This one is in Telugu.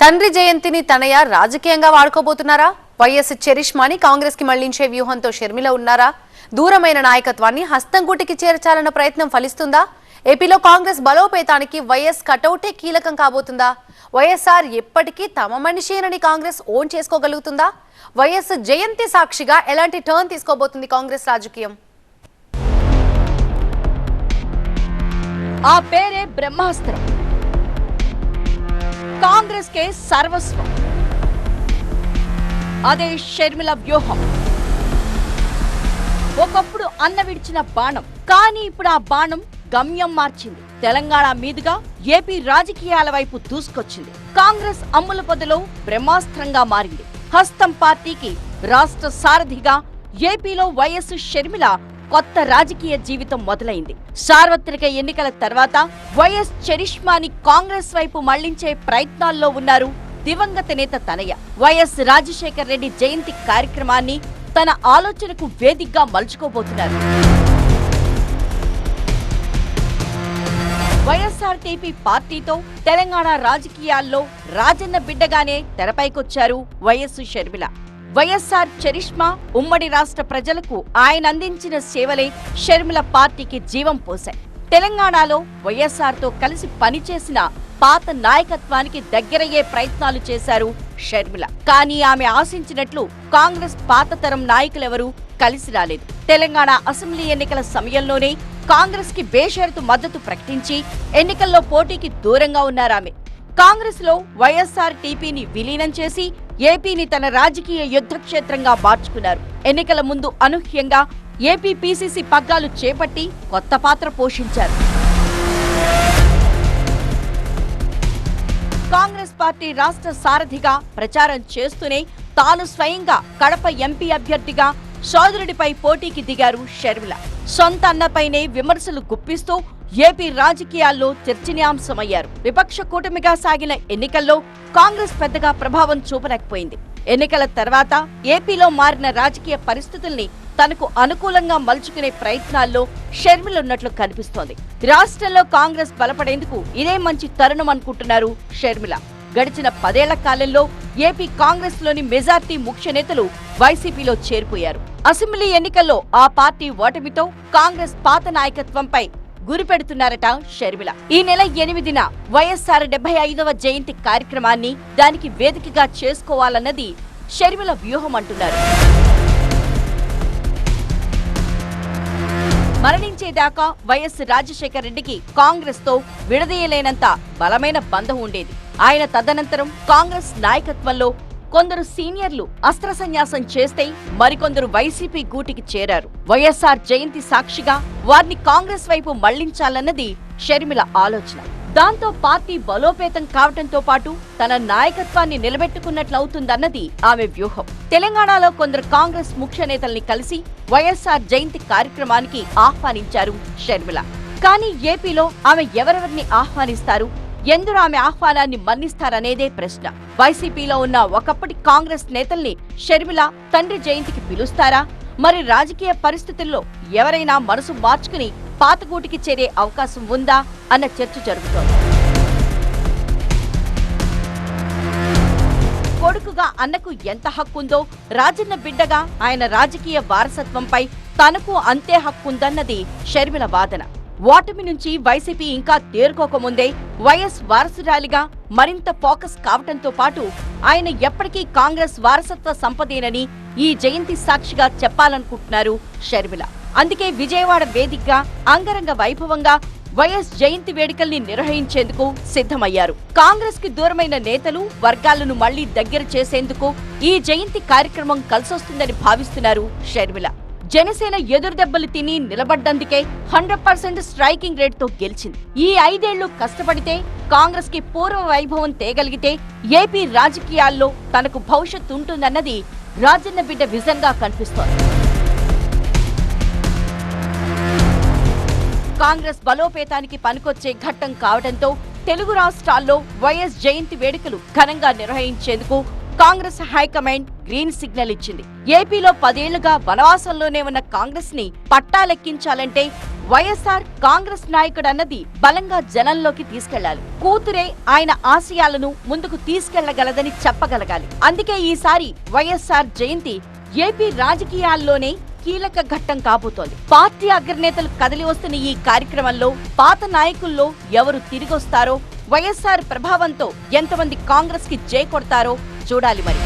తండ్రి జయంతిని తనయ రాజకీయంగా వాడుకోబోతున్నారా? వైఎస్ చరిష్మాని కాంగ్రెస్ కి మళ్లించే వ్యూహంతో షర్మిల ఉన్నారా? దూరమైన నాయకత్వాన్ని హస్తంగూటికి చేర్చాలన్న ప్రయత్నం ఫలిస్తుందా? ఏపీలో కాంగ్రెస్ బలోపేతానికి వైఎస్ కటౌటే కీలకం కాబోతుందా? వైఎస్ఆర్ ఎప్పటికీ తమ మనిషేనని కాంగ్రెస్ ఓన్ చేసుకోగలుగుతుందా? వైఎస్ జయంతి సాక్షిగా ఎలాంటి టర్న్ తీసుకోబోతుంది కాంగ్రెస్ రాజకీయం? ఆ పేరే బ్రహ్మాస్త్రం. కాంగ్రెస్ కే సర్వస్వం. అదే షర్మిల వ్యూహం. ఒకప్పుడు అన్న విడిచిన బాణం, కానీ ఇప్పుడు ఆ బాణం గమ్యం మార్చింది. తెలంగాణ మీదుగా ఏపీ రాజకీయాల వైపు దూసుకొచ్చింది. కాంగ్రెస్ అమ్ముల పొదలో బ్రహ్మాస్త్రంగా మారింది. హస్తం పార్టీకి రాష్ట్ర సారథిగా ఏపీలో వైఎస్ షర్మిల కొత్త రాజకీయ జీవితం మొదలైంది. సార్వత్రిక ఎన్నికల తర్వాత వైఎస్ చరిష్మాని కాంగ్రెస్ వైపు మళ్లించే ప్రయత్నాల్లో ఉన్నారు దివంగత నేత తనయ. వైఎస్ రాజశేఖర్ రెడ్డి జయంతి కార్యక్రమాన్ని తన ఆలోచనకు వేదికగా మలుచుకోబోతున్నారు. వైఎస్ఆర్టీపీ పార్టీతో తెలంగాణ రాజకీయాల్లో రాజన్న బిడ్డగానే తెరపైకొచ్చారు వైఎస్ షర్మిల. వైఎస్ఆర్ చరిష్మా ఉమ్మడి రాష్ట్ర ప్రజలకు ఆయన అందించిన సేవలే షర్మిల పార్టీకి జీవం పోశాయి. తెలంగాణలో వైఎస్ఆర్ తో కలిసి పనిచేసిన పాత నాయకత్వానికి దగ్గరయ్యే ప్రయత్నాలు చేశారు షర్మిల. కానీ ఆమె ఆశించినట్లు కాంగ్రెస్ పాత తరం నాయకులెవరూ కలిసి రాలేదు. తెలంగాణ అసెంబ్లీ ఎన్నికల సమయంలోనే కాంగ్రెస్ కి బేషరతు మద్దతు ప్రకటించి ఎన్నికల్లో పోటీకి దూరంగా ఉన్నారామె. కాంగ్రెస్ లో వైఎస్ఆర్ టీపీని విలీనం చేసి ఏపీని తన రాజకీయ యుద్ధక్షేత్రంగా మార్చుకున్నారు. ఎన్నికల ముందు అనూహ్యంగా ఏపీ పీసీసీ పగ్గాలు చేపట్టి కొత్త పాత్ర పోషించారు. కాంగ్రెస్ పార్టీ రాష్ట్ర సారథిగా ప్రచారం చేస్తూనే తాను స్వయంగా కడప ఎంపీ అభ్యర్థిగా సోదరుడిపై పోటీకి దిగారు షర్మిల. సొంత అన్నపైనే విమర్శలు గుప్పిస్తూ ఏపీ రాజకీయాల్లో చర్చనీయాంశమయ్యారు. విపక్ష కూటమిగా సాగిన ఎన్నికల్లో కాంగ్రెస్ పెద్దగా ప్రభావం చూపలేకపోయింది. ఎన్నికల తర్వాత ఏపీలో మారిన రాజకీయ పరిస్థితుల్ని తనకు అనుకూలంగా మలుచుకునే ప్రయత్నాల్లో షర్మిల ఉన్నట్లు కనిపిస్తోంది. రాష్ట్రంలో కాంగ్రెస్ బలపడేందుకు ఇదే మంచి తరుణం అనుకుంటున్నారు షర్మిల. గడిచిన 10 ఏళ్ల కాలంలో ఏపీ కాంగ్రెస్ లోని మెజార్టీ ముఖ్య నేతలు వైసీపీలో చేరిపోయారు. అసెంబ్లీ ఎన్నికల్లో ఆ పార్టీ ఓటమితో కాంగ్రెస్ పాత నాయకత్వంపై గురిపెడుతున్నారట షర్మిల. ఈ నెల 8న వైఎస్ఆర్ 75వ జయంతి కార్యక్రమాన్ని దానికి వేదికగా చేసుకోవాలన్నది షర్మిల వ్యూహం అంటున్నారు. మరణించేదాకా వైఎస్ రాజశేఖర్ రెడ్డికి కాంగ్రెస్ తో విడదీయలేనంత బలమైన బంధం ఉండేది. ఆయన తదనంతరం కాంగ్రెస్ నాయకత్వంలో కొందరు సీనియర్లు అస్త్రసన్యాసం చేస్తే మరికొందరు వైసీపీ గూటికి చేరారు. వైఎస్ఆర్ జయంతి సాక్షిగా వారిని కాంగ్రెస్ వైపు మళ్లించాలన్నది షర్మిల ఆలోచన. దాంతో పార్టీ బలోపేతం కావడంతో పాటు తన నాయకత్వాన్ని నిలబెట్టుకున్నట్లవుతుందన్నది ఆమె వ్యూహం. తెలంగాణలో కొందరు కాంగ్రెస్ ముఖ్య నేతల్ని కలిసి వైఎస్ఆర్ జయంతి కార్యక్రమానికి ఆహ్వానించారు షర్మిల. కానీ ఏపీలో ఆమె ఎవరెవరిని ఆహ్వానిస్తారు, ఎందరూ ఆమె ఆహ్వానాన్ని మన్నిస్తారనేదే ప్రశ్న. వైసీపీలో ఉన్న ఒకప్పటి కాంగ్రెస్ నేతల్ని షర్మిల తండ్రి జయంతికి పిలుస్తారా? మరి రాజకీయ పరిస్థితుల్లో ఎవరైనా మనసు మార్చుకుని పాతగూటికి చేరే అవకాశం ఉందా అన్న చర్చ జరుగుతోంది. కొడుకుగా అన్నకు ఎంత హక్కుందో రాజన్న బిడ్డగా ఆయన రాజకీయ వారసత్వంపై తనకు అంతే హక్కుందన్నది షర్మిల వాదన. ఓటమి నుంచి వైసీపీ ఇంకా తేరుకోకముందే వైఎస్ వారసురాలిగా మరింత ఫోకస్ కావటంతో పాటు ఆయన ఎప్పటికీ కాంగ్రెస్ వారసత్వ సంపదేనని ఈ జయంతి సాక్షిగా చెప్పాలనుకుంటున్నారు షర్మిల. అందుకే విజయవాడ వేదికగా అంగరంగ వైభవంగా వైఎస్ జయంతి వేడుకల్ని నిర్వహించేందుకు సిద్ధమయ్యారు. కాంగ్రెస్ కి దూరమైన నేతలు వర్గాలను మళ్లీ దగ్గర చేసేందుకు ఈ జయంతి కార్యక్రమం కలిసొస్తుందని భావిస్తున్నారు షర్మిల. జనసేన ఎదురుదెబ్బలు తిని నిలబడ్డందుకే 100% స్ట్రైకింగ్ రేట్ తో గెలిచింది. ఈ 5 ఏళ్లు కష్టపడితే కాంగ్రెస్ కి పూర్వ వైభవం తేగలిగితే ఏపీ రాజకీయాల్లో తనకు భవిష్యత్తు ఉంటుందన్నది రాజన్న బిడ్డ విజన్ గా కనిపిస్తోంది. కాంగ్రెస్ బలోపేతానికి పనికొచ్చే ఘట్టం కావడంతో తెలుగు రాష్ట్రాల్లో వైఎస్ జయంతి వేడుకలు ఘనంగా నిర్వహించేందుకు కాంగ్రెస్ హైకమాండ్ గ్రీన్ సిగ్నల్ ఇచ్చింది. ఏపీలో 10 ఏళ్లుగా వనవాసంలోనే ఉన్న కాంగ్రెస్ ని పట్టాలెక్కించాలంటే వైఎస్ఆర్ కాంగ్రెస్ నాయకుడు అన్నది బలంగా జనంలోకి తీసుకెళ్లాలి. కూతురే ఆయన ఆశయాలను ముందుకు తీసుకెళ్లగలదని చెప్పగలగాలి. అందుకే ఈసారి వైఎస్ఆర్ జయంతి ఏపీ రాజకీయాల్లోనే కీలక ఘట్టం కాబోతోంది. పార్టీ అగ్రనేతలు కదిలి వస్తున్న ఈ కార్యక్రమంలో పాత నాయకుల్లో ఎవరు తిరిగొస్తారో, వైఎస్ఆర్ ప్రభావంతో ఎంతమంది కాంగ్రెస్ కి జై కొడతారో చూడాలి మరి.